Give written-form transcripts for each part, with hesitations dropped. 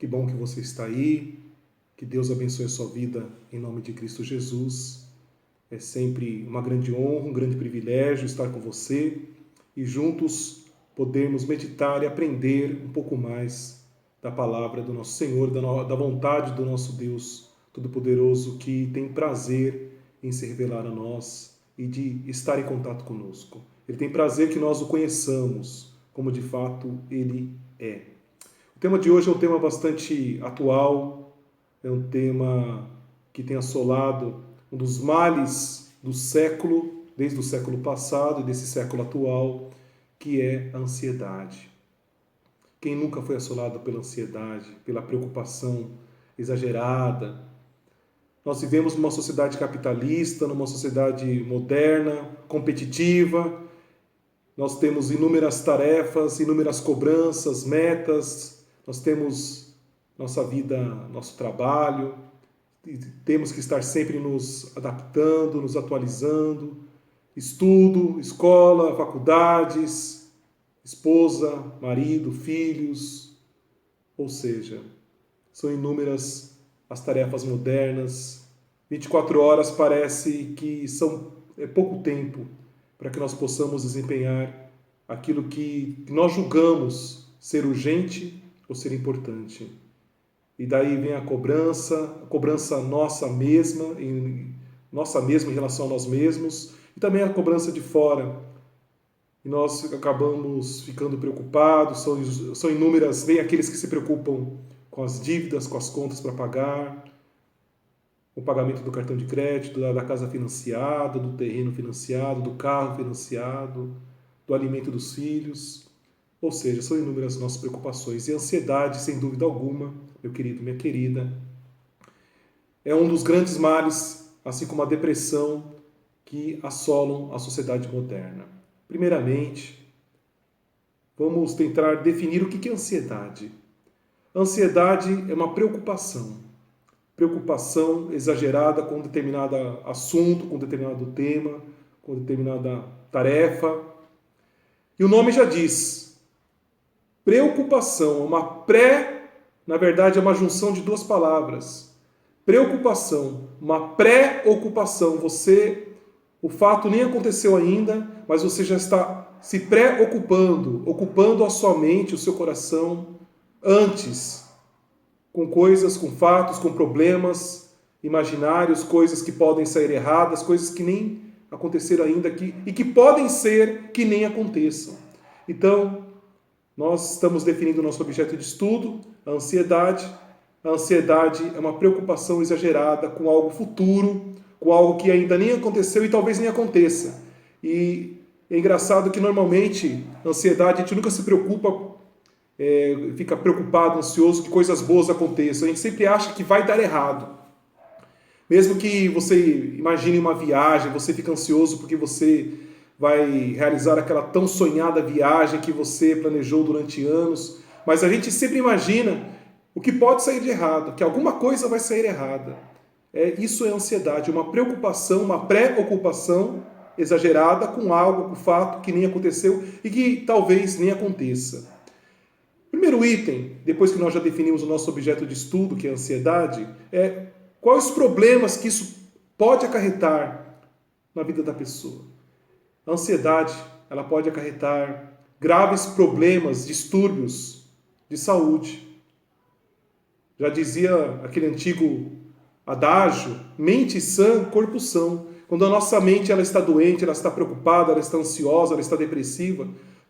Que bom que você está aí. Que Deus abençoe a sua vida em nome de Cristo Jesus. É sempre uma grande honra, um grande privilégio estar com você e juntos podermos meditar e aprender um pouco mais da palavra do nosso Senhor, da vontade do nosso Deus Todo-Poderoso, que tem prazer em se revelar a nós e de estar em contato conosco. Ele tem prazer que nós o conheçamos como de fato Ele é. O tema de hoje é um tema bastante atual, é um tema que tem assolado um dos males do século, desde o século passado e desse século atual, que é a ansiedade. Quem nunca foi assolado pela ansiedade, pela preocupação exagerada? Nós vivemos numa sociedade capitalista, numa sociedade moderna, competitiva. Nós temos inúmeras tarefas, inúmeras cobranças, metas. Nós temos nossa vida, nosso trabalho. Temos que estar sempre nos adaptando, nos atualizando. Estudo, escola, faculdades, esposa, marido, filhos. Ou seja, são inúmeras as tarefas modernas. 24 horas parece que é pouco tempo para que nós possamos desempenhar aquilo que nós julgamos ser urgente ou ser importante. E daí vem a cobrança nossa mesma em relação a nós mesmos, e também a cobrança de fora. E nós acabamos ficando preocupados, são inúmeras, vem aqueles que se preocupam com as dívidas, com as contas para pagar, o pagamento do cartão de crédito, da casa financiada, do terreno financiado, do carro financiado, do alimento dos filhos. Ou seja, são inúmeras nossas preocupações. E a ansiedade, sem dúvida alguma, meu querido, minha querida, é um dos grandes males, assim como a depressão, que assolam a sociedade moderna. Primeiramente, vamos tentar definir o que é ansiedade. A ansiedade é uma preocupação exagerada com um determinado assunto, com um determinado tema, com determinada tarefa. E o nome já diz, preocupação, na verdade é uma junção de duas palavras. Preocupação, uma pré-ocupação. O fato nem aconteceu ainda, mas você já está se preocupando, ocupando a sua mente, o seu coração, antes, com coisas, com fatos, com problemas imaginários, coisas que podem sair erradas, coisas que nem aconteceram ainda e que podem ser que nem aconteçam. Então, nós estamos definindo o nosso objeto de estudo, a ansiedade. A ansiedade é uma preocupação exagerada com algo futuro, com algo que ainda nem aconteceu e talvez nem aconteça. E é engraçado que normalmente a ansiedade, a gente nunca se preocupa, fica preocupado, ansioso que coisas boas aconteçam. A gente sempre acha que vai dar errado. Mesmo que você imagine uma viagem, você fica ansioso porque você vai realizar aquela tão sonhada viagem que você planejou durante anos. Mas a gente sempre imagina o que pode sair de errado, que alguma coisa vai sair errada. Isso é ansiedade, uma preocupação, uma pré-ocupação exagerada com algo, com fato que nem aconteceu e que talvez nem aconteça. Primeiro item, depois que nós já definimos o nosso objeto de estudo, que é a ansiedade, é quais os problemas que isso pode acarretar na vida da pessoa. A ansiedade, ela pode acarretar graves problemas, distúrbios de saúde. Já dizia aquele antigo adágio, mente sã, corpo são. Quando a nossa mente ela está doente, ela está preocupada, ela está ansiosa, ela está depressiva,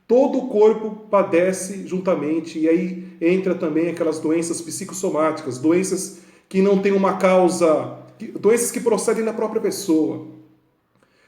todo o corpo padece juntamente. E aí entra também aquelas doenças psicossomáticas, doenças que não têm uma causa, doenças que procedem da própria pessoa.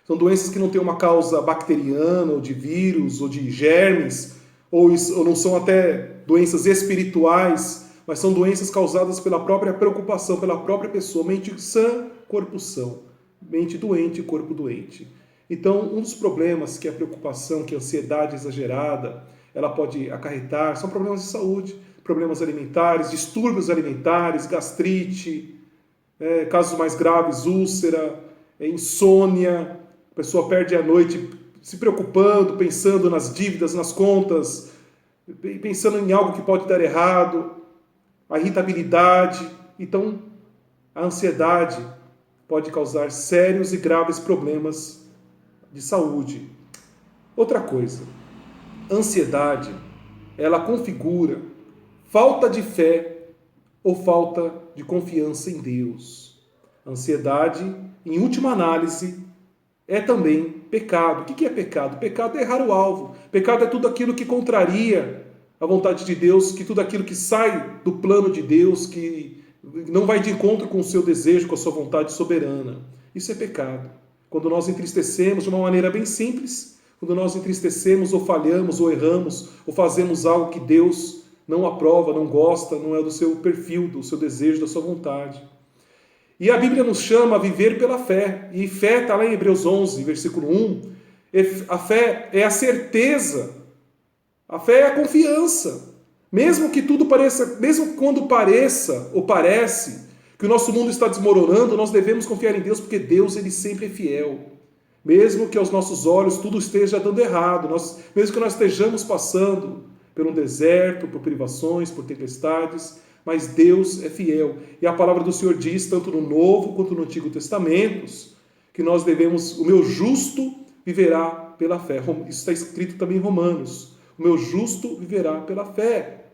São doenças que não têm uma causa bacteriana, ou de vírus, ou de germes, ou não são até doenças espirituais, mas são doenças causadas pela própria preocupação, pela própria pessoa. Mente sã, corpo são. Mente doente, corpo doente. Então, um dos problemas que a preocupação, que a ansiedade exagerada, ela pode acarretar, são problemas de saúde, problemas alimentares, distúrbios alimentares, gastrite, casos mais graves, úlcera, insônia, a pessoa perde a noite se preocupando, pensando nas dívidas, nas contas, pensando em algo que pode dar errado. a irritabilidade. Então, a ansiedade pode causar sérios e graves problemas de saúde. Outra coisa, a ansiedade, ela configura falta de fé ou falta de confiança em Deus. A ansiedade, em última análise, é também pecado. O que é pecado? Pecado é errar o alvo. Pecado é tudo aquilo que contraria a vontade de Deus, que tudo aquilo que sai do plano de Deus, que não vai de encontro com o seu desejo, com a sua vontade soberana. Isso é pecado. Quando nós entristecemos de uma maneira bem simples, quando nós entristecemos ou falhamos ou erramos ou fazemos algo que Deus não aprova, não gosta, não é do seu perfil, do seu desejo, da sua vontade. E a Bíblia nos chama a viver pela fé. E fé está lá em Hebreus 11, versículo 1. A fé é a certeza. A fé é a confiança. Mesmo que tudo pareça, mesmo quando pareça ou parece que o nosso mundo está desmoronando, nós devemos confiar em Deus, porque Deus, ele sempre é fiel. Mesmo que aos nossos olhos tudo esteja dando errado, mesmo que nós estejamos passando por um deserto, por privações, por tempestades, mas Deus é fiel. E a palavra do Senhor diz, tanto no Novo quanto no Antigo Testamento, que nós devemos, o meu justo viverá pela fé. Isso está escrito também em Romanos. O meu justo viverá pela fé.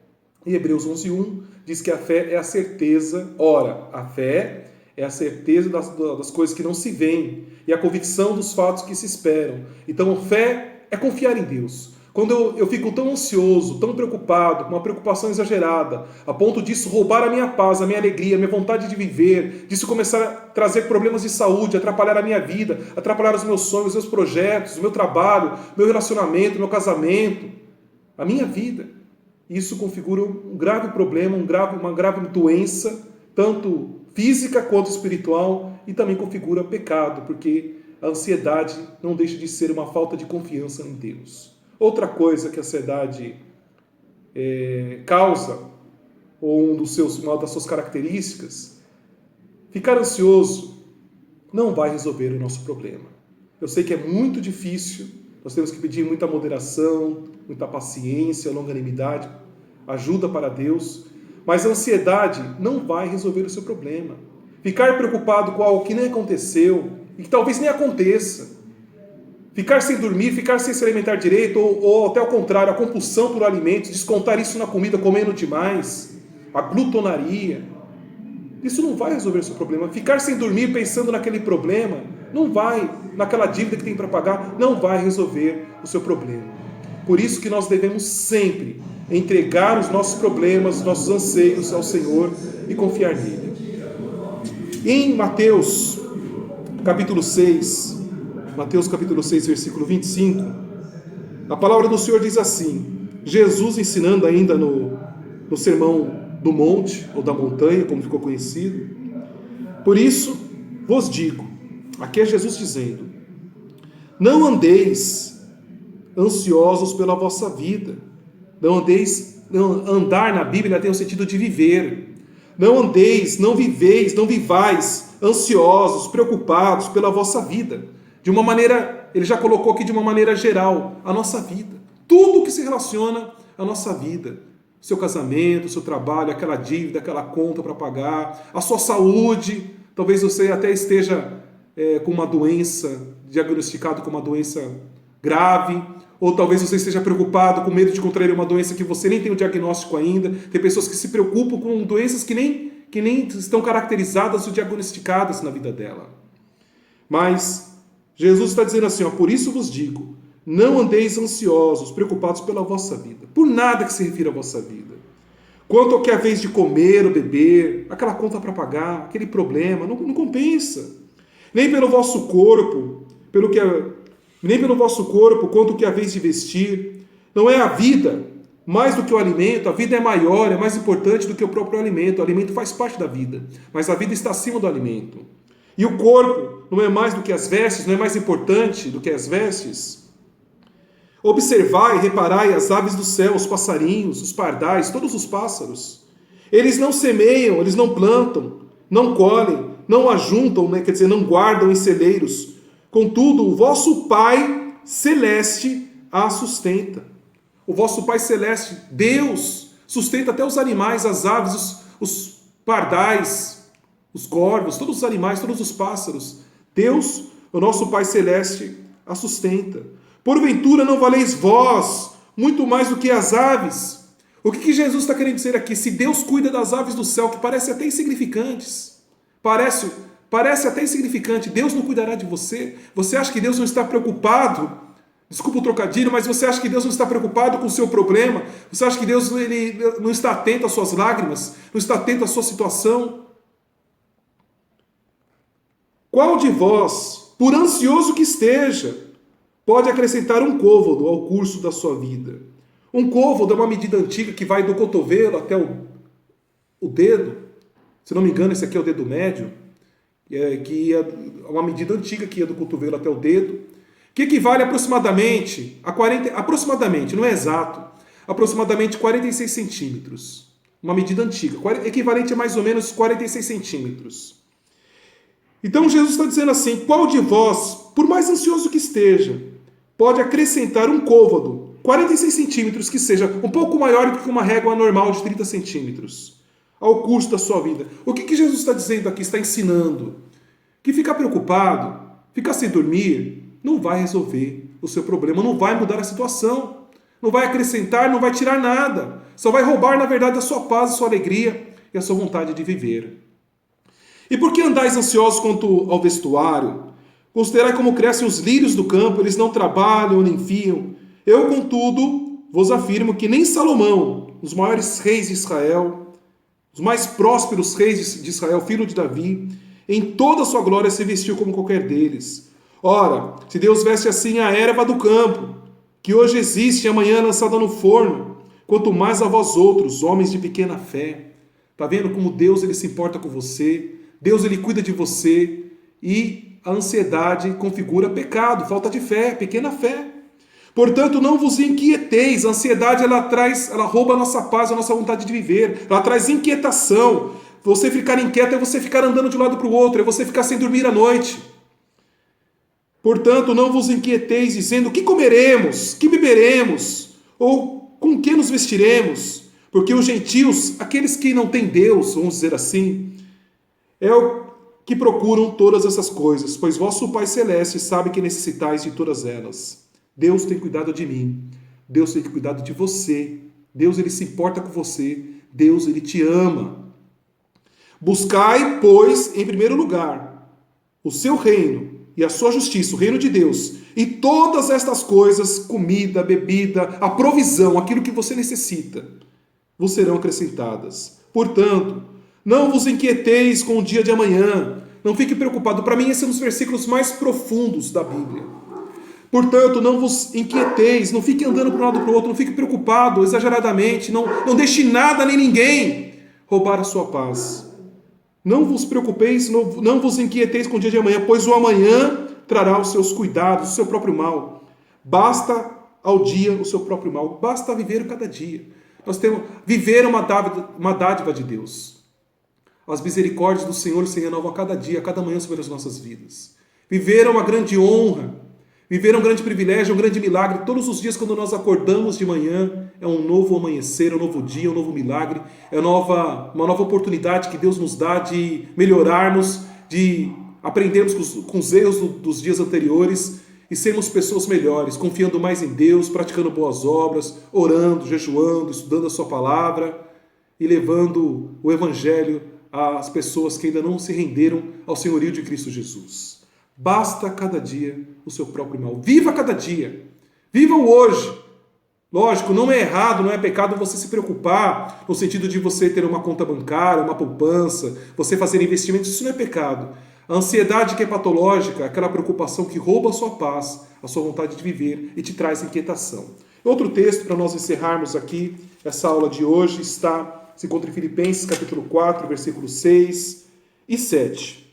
Em Hebreus 11:1 diz que a fé é a certeza. Ora, a fé é a certeza das coisas que não se veem e a convicção dos fatos que se esperam. Então, a fé é confiar em Deus. Quando eu fico tão ansioso, tão preocupado, com uma preocupação exagerada, a ponto disso roubar a minha paz, a minha alegria, a minha vontade de viver, disso começar a trazer problemas de saúde, atrapalhar a minha vida, atrapalhar os meus sonhos, os meus projetos, o meu trabalho, meu relacionamento, meu casamento, a minha vida. Isso configura um grave problema, uma grave doença, tanto física quanto espiritual, e também configura pecado, porque a ansiedade não deixa de ser uma falta de confiança em Deus. Outra coisa que a ansiedade causa, ou uma das suas características, ficar ansioso não vai resolver o nosso problema. Eu sei que é muito difícil, nós temos que pedir muita moderação, muita paciência, longanimidade, ajuda para Deus, mas a ansiedade não vai resolver o seu problema. Ficar preocupado com algo que nem aconteceu e que talvez nem aconteça, ficar sem dormir, ficar sem se alimentar direito, ou até ao contrário, a compulsão por alimentos, descontar isso na comida, comendo demais, a glutonaria, isso não vai resolver o seu problema. Ficar sem dormir pensando naquele problema, não vai, naquela dívida que tem para pagar, não vai resolver o seu problema. Por isso que nós devemos sempre entregar os nossos problemas, os nossos anseios ao Senhor e confiar nele. Em Mateus, capítulo 6, versículo 25, a palavra do Senhor diz assim, Jesus ensinando ainda no Sermão do Monte, ou da montanha, como ficou conhecido, por isso vos digo, aqui é Jesus dizendo, não andeis ansiosos pela vossa vida, andar na Bíblia tem o sentido de viver, não vivais ansiosos, preocupados pela vossa vida, de uma maneira, ele já colocou aqui de uma maneira geral, a nossa vida, tudo que se relaciona à nossa vida, seu casamento, seu trabalho, aquela dívida, aquela conta para pagar, a sua saúde, talvez você até esteja com uma doença, diagnosticado com uma doença grave, ou talvez você esteja preocupado, com medo de contrair uma doença que você nem tem o diagnóstico ainda. Tem pessoas que se preocupam com doenças que nem estão caracterizadas ou diagnosticadas na vida dela. Mas Jesus está dizendo assim, por isso vos digo, não andeis ansiosos, preocupados pela vossa vida, por nada que se refira à vossa vida. Quanto ao que é a vez de comer ou beber, aquela conta para pagar, aquele problema, não compensa. Nem pelo vosso corpo, quanto que é a vez de vestir. Não é a vida mais do que o alimento, a vida é maior, é mais importante do que o próprio alimento. O alimento faz parte da vida, mas a vida está acima do alimento. E o corpo não é mais do que as vestes, não é mais importante do que as vestes. Observai e reparai as aves do céu, os passarinhos, os pardais, todos os pássaros. Eles não semeiam, eles não plantam, não colhem, não ajuntam, não guardam em celeiros. Contudo, o vosso Pai Celeste a sustenta. O vosso Pai Celeste, Deus, sustenta até os animais, as aves, os pardais, os corvos, todos os animais, todos os pássaros. Deus, o nosso Pai Celeste, a sustenta. Porventura não valeis vós muito mais do que as aves? O que Jesus está querendo dizer aqui? Se Deus cuida das aves do céu, que parecem até insignificantes, parece até insignificante, Deus não cuidará de você? Você acha que Deus não está preocupado? Desculpa o trocadilho, mas você acha que Deus não está preocupado com o seu problema? Você acha que Deus ele não está atento às suas lágrimas? Não está atento à sua situação? Qual de vós, por ansioso que esteja, pode acrescentar um côvado ao curso da sua vida? Um côvado é uma medida antiga que vai do cotovelo até o dedo. Se não me engano, esse aqui é o dedo médio. Que é uma medida antiga que ia do cotovelo até o dedo, que equivale aproximadamente a 40, aproximadamente, não é exato, aproximadamente 46 centímetros. Uma medida antiga, equivalente a mais ou menos 46 centímetros. Então Jesus está dizendo assim: qual de vós, por mais ansioso que esteja, pode acrescentar um côvado, 46 centímetros, que seja um pouco maior do que uma régua normal de 30 centímetros, ao curso da sua vida? O que Jesus está dizendo aqui, está ensinando? Que ficar preocupado, ficar sem dormir, não vai resolver o seu problema, não vai mudar a situação, não vai acrescentar, não vai tirar nada, só vai roubar, na verdade, a sua paz, a sua alegria e a sua vontade de viver. E por que andais ansiosos quanto ao vestuário? Considerai como crescem os lírios do campo, eles não trabalham nem fiam. Eu, contudo, vos afirmo que nem Salomão, os maiores reis de Israel, os mais prósperos reis de Israel, filho de Davi, em toda a sua glória se vestiu como qualquer deles. Ora, se Deus veste assim a erva do campo, que hoje existe e amanhã é lançada no forno, quanto mais a vós outros, homens de pequena fé. Está vendo como Deus ele se importa com você? Deus ele cuida de você, e a ansiedade configura pecado, falta de fé, pequena fé. Portanto, não vos inquieteis. A ansiedade ela rouba a nossa paz, a nossa vontade de viver. Ela traz inquietação. Você ficar inquieto é você ficar andando de um lado para o outro, é você ficar sem dormir à noite. Portanto, não vos inquieteis dizendo: que comeremos, que beberemos, ou com que nos vestiremos? Porque os gentios, aqueles que não têm Deus, vamos dizer assim, é o que procuram todas essas coisas, pois vosso Pai Celeste sabe que necessitais de todas elas. Deus tem cuidado de mim, Deus tem cuidado de você, Deus ele se importa com você, Deus ele te ama. Buscai, pois, em primeiro lugar, o seu reino e a sua justiça, o reino de Deus, e todas estas coisas, comida, bebida, a provisão, aquilo que você necessita, vos serão acrescentadas. Portanto, não vos inquieteis com o dia de amanhã. Não fique preocupado. Para mim, esse é um dos versículos mais profundos da Bíblia. Portanto, não vos inquieteis. Não fique andando para um lado e para o outro. Não fique preocupado exageradamente. Não deixe nada nem ninguém roubar a sua paz. Não vos preocupeis, não vos inquieteis com o dia de amanhã, pois o amanhã trará os seus cuidados, o seu próprio mal. Basta ao dia o seu próprio mal. Basta viver cada dia. Nós temos viver uma dádiva de Deus. As misericórdias do Senhor se renovam a cada dia, a cada manhã sobre as nossas vidas. Viver é uma grande honra, viver é um grande privilégio, é um grande milagre. Todos os dias quando nós acordamos de manhã, é um novo amanhecer, um novo dia, um novo milagre. É uma nova oportunidade que Deus nos dá de melhorarmos, de aprendermos com os erros dos dias anteriores e sermos pessoas melhores, confiando mais em Deus, praticando boas obras, orando, jejuando, estudando a sua palavra e levando o Evangelho às pessoas que ainda não se renderam ao senhorio de Cristo Jesus. Basta cada dia o seu próprio mal. Viva cada dia. Viva o hoje. Lógico, não é errado, não é pecado você se preocupar no sentido de você ter uma conta bancária, uma poupança, você fazer investimentos, isso não é pecado. A ansiedade que é patológica, aquela preocupação que rouba a sua paz, a sua vontade de viver e te traz inquietação. Outro texto para nós encerrarmos aqui essa aula de hoje se encontra em Filipenses capítulo 4, versículos 6 e 7.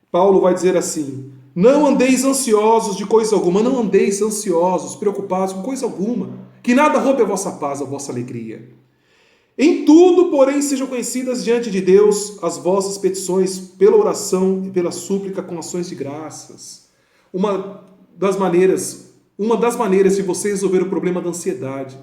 Paulo vai dizer assim: não andeis ansiosos de coisa alguma, não andeis ansiosos, preocupados com coisa alguma, que nada roube a vossa paz, a vossa alegria. Em tudo, porém, sejam conhecidas diante de Deus as vossas petições pela oração e pela súplica com ações de graças. Uma das maneiras de você resolver o problema da ansiedade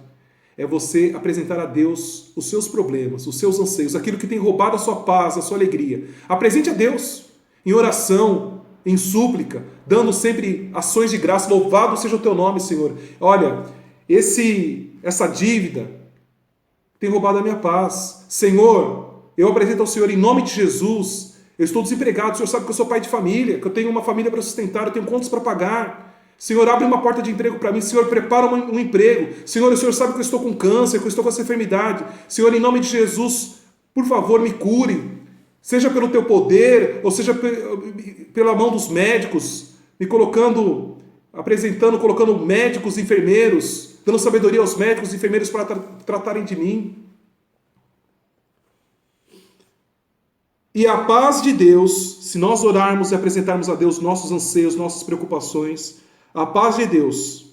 é você apresentar a Deus os seus problemas, os seus anseios, aquilo que tem roubado a sua paz, a sua alegria. Apresente a Deus em oração, em súplica, dando sempre ações de graça. Louvado seja o teu nome, Senhor. Olha, essa dívida tem roubado a minha paz. Senhor, eu apresento ao Senhor em nome de Jesus. Eu estou desempregado, o Senhor sabe que eu sou pai de família, que eu tenho uma família para sustentar, eu tenho contas para pagar. Senhor, abre uma porta de emprego para mim. Senhor, prepara um emprego. Senhor, o Senhor sabe que eu estou com câncer, que eu estou com essa enfermidade. Senhor, em nome de Jesus, por favor, me cure. Seja pelo teu poder, ou seja pela mão dos médicos, me colocando médicos e enfermeiros, dando sabedoria aos médicos e enfermeiros para tratarem de mim. E a paz de Deus, se nós orarmos e apresentarmos a Deus nossos anseios, nossas preocupações, a paz de Deus,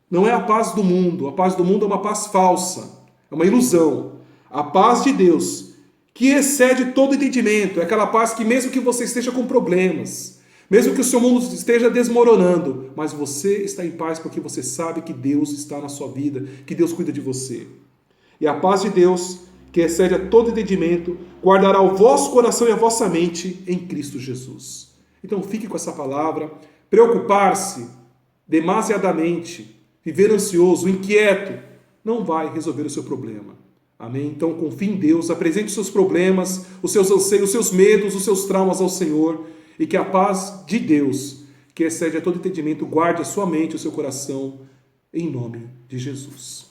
não é a paz do mundo. A paz do mundo é uma paz falsa, é uma ilusão. A paz de Deus, que excede todo entendimento, é aquela paz que mesmo que você esteja com problemas, mesmo que o seu mundo esteja desmoronando, mas você está em paz porque você sabe que Deus está na sua vida, que Deus cuida de você. E a paz de Deus, que excede a todo entendimento, guardará o vosso coração e a vossa mente em Cristo Jesus. Então fique com essa palavra. Preocupar-se demasiadamente, viver ansioso, inquieto, não vai resolver o seu problema. Amém? Então confie em Deus, apresente os seus problemas, os seus anseios, os seus medos, os seus traumas ao Senhor, e que a paz de Deus, que excede a todo entendimento, guarde a sua mente, o seu coração, em nome de Jesus.